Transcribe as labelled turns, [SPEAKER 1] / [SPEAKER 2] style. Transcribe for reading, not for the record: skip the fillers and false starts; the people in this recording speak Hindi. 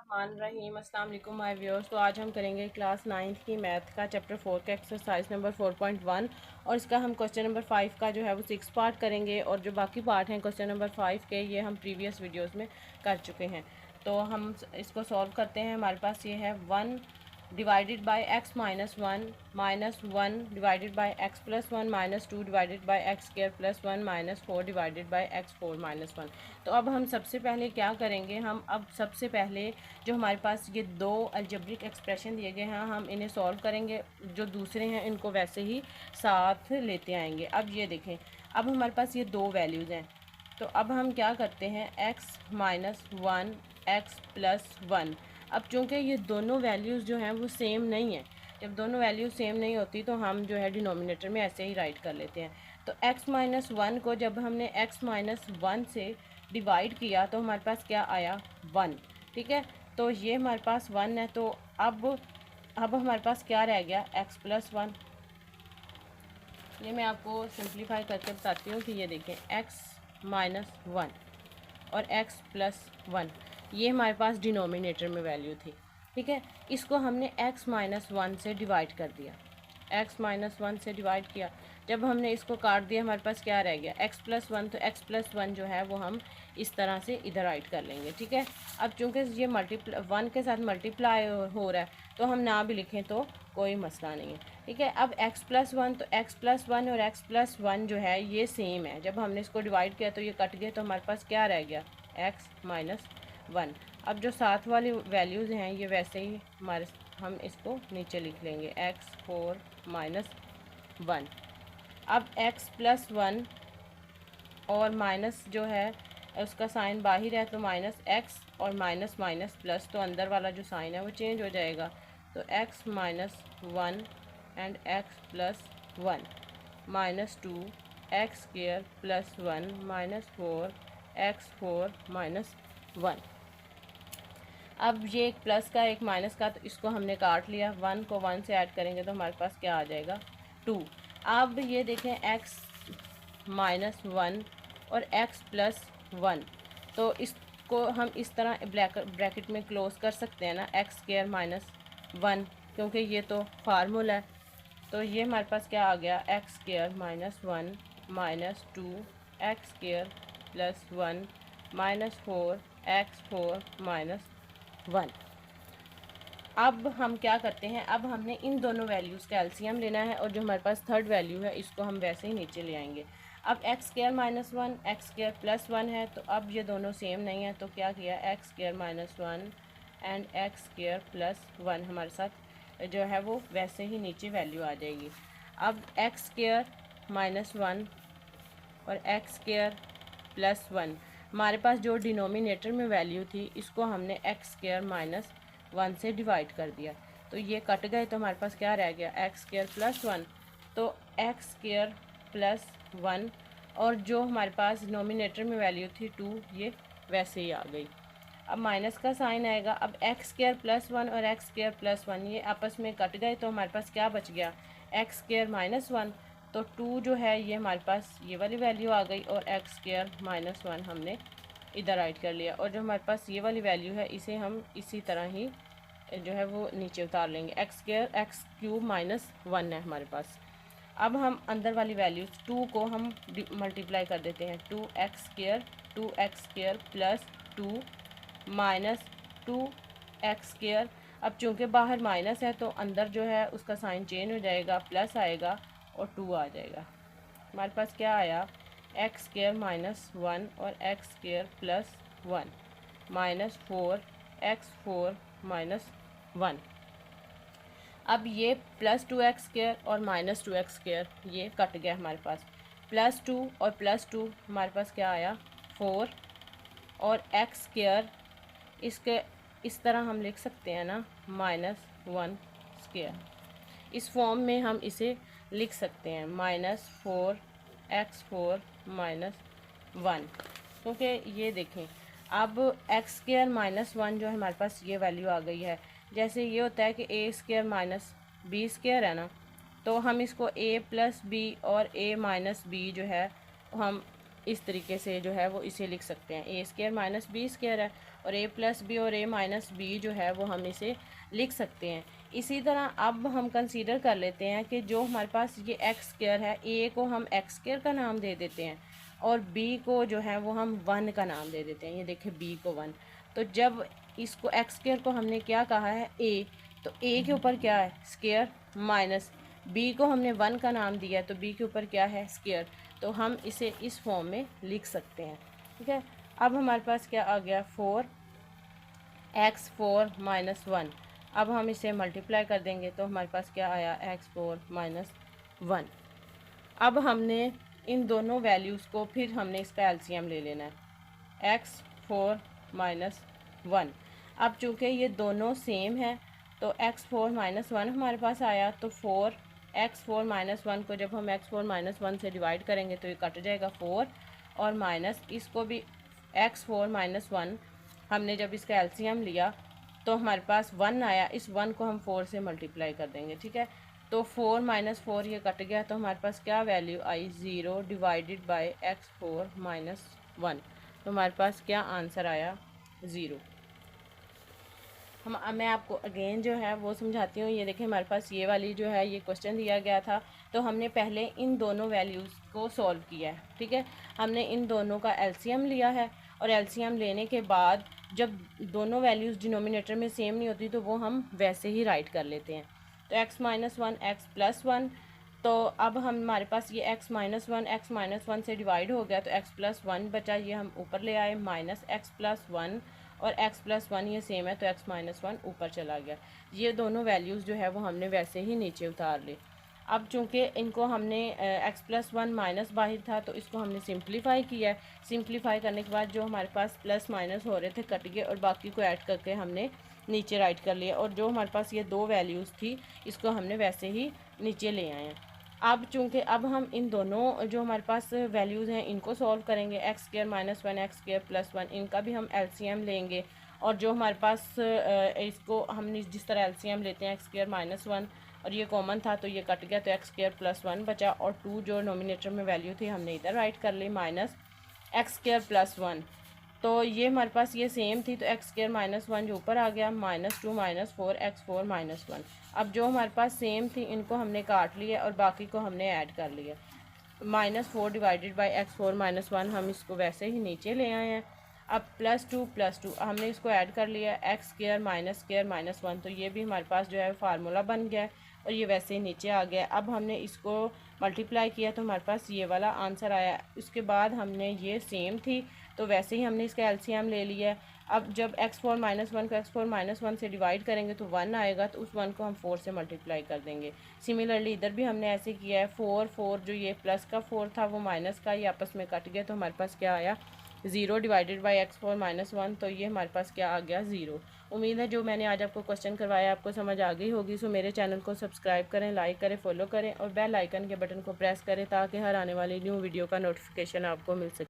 [SPEAKER 1] रहीम अस्सलाम वालेकुम माय व्यूअर्स। तो आज हम करेंगे क्लास 9th की मैथ का चैप्टर 4 का एक्सरसाइज नंबर 4.1 और इसका हम क्वेश्चन नंबर 5 का जो है वो 6 पार्ट करेंगे और जो बाकी पार्ट हैं क्वेश्चन नंबर 5 के ये हम प्रीवियस वीडियोस में कर चुके हैं। तो हम इसको सॉल्व करते हैं। हमारे पास ये है 1 divided by x minus one divided by x plus one minus two divided by x square plus one minus four divided by x four minus one. तो अब हम सबसे पहले क्या करेंगे, हम अब सबसे पहले जो हमारे पास ये दो अलजेब्रिक एक्सप्रेशन दिए गए हैं हम इन्हें सॉल्व करेंगे। जो दूसरे हैं इनको वैसे ही साथ लेते आएंगे। अब ये देखें, अब हमारे पास ये दो वैल्यूज़ हैं। तो अब हम क्या करते हैं, x minus one x plus one. अब चूँकि ये दोनों वैल्यूज़ जो हैं वो सेम नहीं है, जब दोनों वैल्यूज़ सेम नहीं होती तो हम जो है डिनोमिनेटर में ऐसे ही राइट कर लेते हैं। तो x माइनस वन को जब हमने x माइनस वन से डिवाइड किया तो हमारे पास क्या आया, वन। ठीक है, तो ये हमारे पास वन है। तो अब हमारे पास क्या रह गया, x प्लस वन। ये मैं आपको सिंप्लीफाई करके बताती हूँ कि ये देखें x माइनस वन और x प्लस वन, ये हमारे पास डिनोमिनेटर में वैल्यू थी। ठीक है, इसको हमने x माइनस वन से डिवाइड कर दिया, x माइनस वन से डिवाइड किया। जब हमने इसको काट दिया हमारे पास क्या रह गया, x प्लस वन। तो x प्लस वन जो है वो हम इस तरह से इधर राइट कर लेंगे। ठीक है, अब चूँकि ये वन के साथ मल्टीप्लाई हो रहा है तो हम ना भी लिखें तो कोई मसला नहीं है। ठीक है, अब x प्लस वन, तो x प्लस वन और x प्लस वन जो है ये सेम है। जब हमने इसको डिवाइड किया तो ये कट गया, तो हमारे पास क्या रह गया, x माइनस वन। अब जो साथ वाली वैल्यूज़ हैं ये वैसे ही हमारे, हम इसको नीचे लिख लेंगे, x फोर माइनस वन। अब x प्लस वन और माइनस जो है उसका साइन बाहर है तो माइनस x और माइनस माइनस प्लस, तो अंदर वाला जो साइन है वो चेंज हो जाएगा। तो x minus one and x plus one minus two x square plus one minus four x four minus one. अब ये एक प्लस का एक माइनस का, तो इसको हमने काट लिया। वन को वन से ऐड करेंगे तो हमारे पास क्या आ जाएगा, टू। अब ये देखें, x माइनस वन और x प्लस वन, तो इसको हम इस तरह ब्रैकेट में क्लोज कर सकते हैं ना, एक्स स्क्वायर माइनस वन, क्योंकि ये तो फार्मूला है। तो ये हमारे पास क्या आ गया, x square minus one minus two x square plus one minus four x four minus one. अब हम क्या करते हैं, अब हमने इन दोनों वैल्यूज़ का एलसीएम लेना है और जो हमारे पास थर्ड वैल्यू है इसको हम वैसे ही नीचे ले आएंगे। अब x square minus one x square plus one है, तो अब ये दोनों सेम नहीं है, तो क्या किया, x square minus one and x square plus one हमारे साथ जो है वो वैसे ही नीचे वैल्यू आ जाएगी। अब एक्स स्क्वायर माइनस वन और एक्स स्क्वायर प्लस वन, हमारे पास जो डिनोमिनेटर में वैल्यू थी इसको हमने एक्स स्क्वायर माइनस वन से डिवाइड कर दिया, तो ये कट गए, तो हमारे पास क्या रह गया, एक्स स्क्वायर प्लस वन। तो एक्स स्क्वायर प्लस वन और जो हमारे पास डिनोमिनेटर में वैल्यू थी टू, ये वैसे ही आ गई। अब माइनस का साइन आएगा। अब एक्स स्क्वायर प्लस वन और एक्स स्क्वायर प्लस वन ये आपस में कट गए, तो हमारे पास क्या बच गया, एक्स स्क्वायर माइनस वन। तो टू जो है ये हमारे पास ये वाली वैल्यू आ गई और एक्स स्क्वायर माइनस वन हमने इधर राइट कर लिया, और जो हमारे पास ये वाली वैल्यू है इसे हम इसी तरह ही जो है वो नीचे उतार लेंगे। X square x cube minus one है हमारे पास। अब हम अंदर वाली वैल्यूज़ टू को हम मल्टीप्लाई कर देते हैं, two x square plus two minus two x square. अब चूँकि बाहर माइनस है तो अंदर जो है उसका साइन चेंज हो जाएगा, प्लस आएगा और टू आ जाएगा। हमारे पास क्या आया, एक्स स्क्वायर माइनस वन और x square plus one minus four x four minus one. अब ये प्लस टू एक्स स्क्वायर और माइनस टू एक्स स्क्वायर ये कट गया हमारे पास, प्लस टू और प्लस टू हमारे पास क्या आया, फोर और एक्स स्क्वायर इसके इस तरह हम लिख सकते हैं ना, माइनस वन स्क्वायर। इस फॉर्म में हम इसे लिख सकते हैं, minus four x four minus one. क्योंकि ये देखें, अब एक्स स्क्वायर माइनस वन जो है हमारे पास ये वैल्यू आ गई है। जैसे ये होता है कि ए स्क्वायर माइनस बी स्क्वायर है ना, तो हम इसको ए प्लस बी और ए माइनस बी जो है हम इस तरीके से जो है वो इसे लिख सकते हैं। ए स्क्वायर माइनस बी स्क्वायर है और ए प्लस बी और ए माइनस बी जो है वो हम इसे लिख सकते हैं। इसी तरह अब हम कंसीडर कर लेते हैं कि जो हमारे पास ये एक्स स्क्वायर है, ए को हम एक्स स्क्वायर का नाम दे देते हैं और बी को जो है वो हम 1 का नाम दे देते हैं। ये देखिए बी को 1। तो जब इसको एक्स स्क्वायर को हमने क्या कहा है ए, तो ए के ऊपर क्या है स्क्वायर, माइनस बी को हमने 1 का नाम दिया तो बी के ऊपर क्या है स्क्वायर। तो हम इसे इस फॉर्म में लिख सकते हैं। ठीक है, अब हमारे पास क्या आ गया 4x4 माइनस 1। अब हम इसे मल्टीप्लाई कर देंगे तो हमारे पास क्या आया x4 माइनस 1। अब हमने इन दोनों वैल्यूज़ को फिर हमने इसका एलसीएम ले लेना है x4 माइनस 1। अब चूँकि ये दोनों सेम है तो x4 माइनस 1 हमारे पास आया, तो 4x4 माइनस 1 को जब हम x4 माइनस 1 से डिवाइड करेंगे तो ये कट जाएगा 4 और माइनस इसको भी x4 माइनस 1 हमने जब इसका एलसीएम लिया तो हमारे पास 1 आया। इस 1 को हम 4 से मल्टीप्लाई कर देंगे। ठीक है, तो 4 माइनस 4 ये कट गया तो हमारे पास क्या value I 0 divided by x4 minus 1। तो हमारे पास क्या आंसर आया 0। मैं आपको अगेन जो है वो समझाती हूँ। ये देखिए हमारे पास ये वाली जो है ये क्वेश्चन दिया गया था तो हमने पहले इन दोनों वैल्यूज़ को सॉल्व किया है। ठीक है, हमने इन दोनों का एलसीएम लिया है और एलसीएम लेने के बाद जब दोनों वैल्यूज़ डिनोमिनेटर में सेम नहीं होती तो वो हम वैसे ही राइट कर लेते हैं। तो x माइनस 1 एक्स प्लस 1, तो अब हमारे पास ये x माइनस 1 से डिवाइड हो गया तो x प्लस 1 बचा, ये हम ऊपर ले आए माइनस x प्लस 1 और x प्लस 1 ये सेम है तो x माइनस 1 ऊपर चला गया। ये दोनों वैल्यूज़ जो है वो हमने वैसे ही नीचे उतार ली। अब चूँकि इनको हमने x प्लस 1 माइनस बाहर था तो इसको हमने सिंप्लीफाई किया है। सिंप्लीफाई करने के बाद जो हमारे पास प्लस माइनस हो रहे थे कट गए और बाकी को ऐड करके हमने नीचे राइट कर लिया और जो हमारे पास ये दो वैल्यूज़ थी इसको हमने वैसे ही नीचे ले आए हैं। अब चूँकि अब हम इन दोनों जो हमारे पास वैल्यूज़ हैं इनको सॉल्व करेंगे। X square minus 1 x square plus 1 इनका भी हम एलसीएम लेंगे और जो हमारे पास इसको हम जिस तरह एलसीएम लेते हैं एक्स स्क्वायर माइनस 1 और ये कॉमन था तो ये कट गया तो एक्स स्क्वायर प्लस 1 बचा और 2 जो नोमिनेटर में वैल्यू थी हमने इधर राइट कर ली माइनस एक्स स्क्वायर प्लस 1। तो ये हमारे पास ये सेम थी तो एक्स स्क्वायर माइनस 1 जो ऊपर आ गया माइनस 2 माइनस 4 x4 माइनस 1। अब जो हमारे पास सेम थी इनको हमने काट लिया और बाकी को हमने ऐड कर लिया। -4 डिवाइडेड बाई x4 माइनस 1 हम इसको वैसे ही नीचे ले आए हैं। अब +2 हमने इसको ऐड कर लिया एक्स स्क्वायर माइनस 1, तो ये भी हमारे पास जो है फार्मूला बन गया है और ये वैसे ही नीचे आ गया। अब हमने इसको मल्टीप्लाई किया तो हमारे पास ये वाला आंसर आया। उसके बाद हमने ये सेम थी तो वैसे ही हमने इसका एलसीएम ले लिया। अब जब x4 माइनस 1 को x4 माइनस 1 से डिवाइड करेंगे तो 1 आएगा तो उस 1 को हम 4 से मल्टीप्लाई कर देंगे। सिमिलरली इधर भी हमने ऐसे किया है। 4 जो ये प्लस का 4 था वो माइनस का, ये आपस में कट गया तो हमारे पास क्या आया 0 डिवाइडेड बाई x4 माइनस 1, तो ये हमारे पास क्या आ गया 0। उम्मीद है जो मैंने आज आपको क्वेश्चन करवाया आपको समझ आ गई होगी। सो मेरे चैनल को सब्सक्राइब करें, लाइक करें, फॉलो करें और बेल आइकन के बटन को प्रेस करें ताकि हर आने वाली न्यू वीडियो का नोटिफिकेशन आपको मिल सके।